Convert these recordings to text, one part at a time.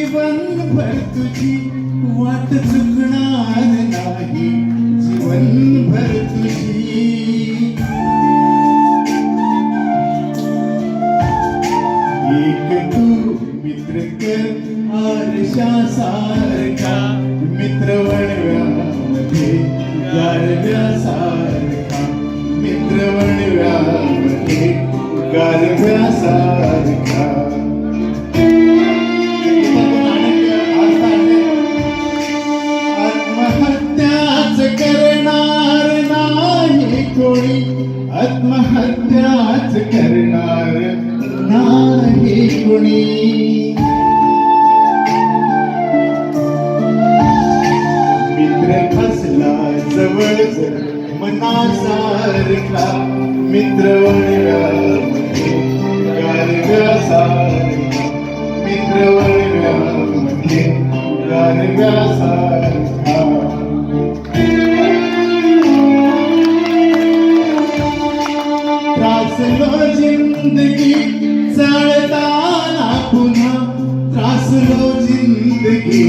जीवनभर तुझी वाट चुकणार नाही, जीवनभर तुझी. एक तू मित्र कर आरशासारखा, मित्र वळव्यामध्ये गारव्यासारखा, मित्र वळव्यामध्ये गारव्यासारखा. आत्महत्याच करणार नाही कोणी, आत्महत्याच करणार नाही कोणी. मित्र फसला जवळ मनासारखा, मित्र वळव्यामध्ये गारव्यासारखा, मित्र वळव्यामध्ये गारव्यासारखा. त्रासलो जिंदगी चालताना पुन्हा, त्रासलो जिंदगी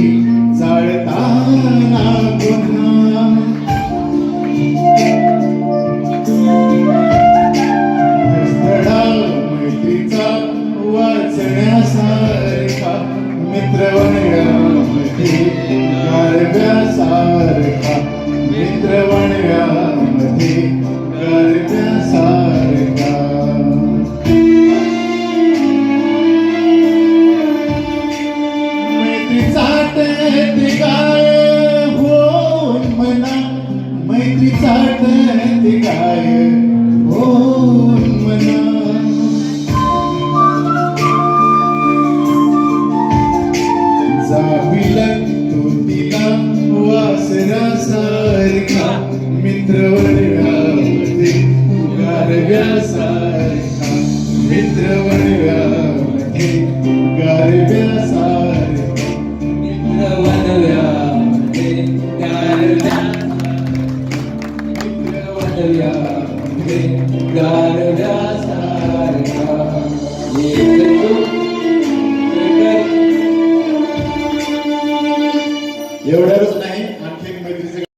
चालताना पुन्हा. धडा मैत्रीचा वाचण्यासारखा, मित्र वळव्यामध्ये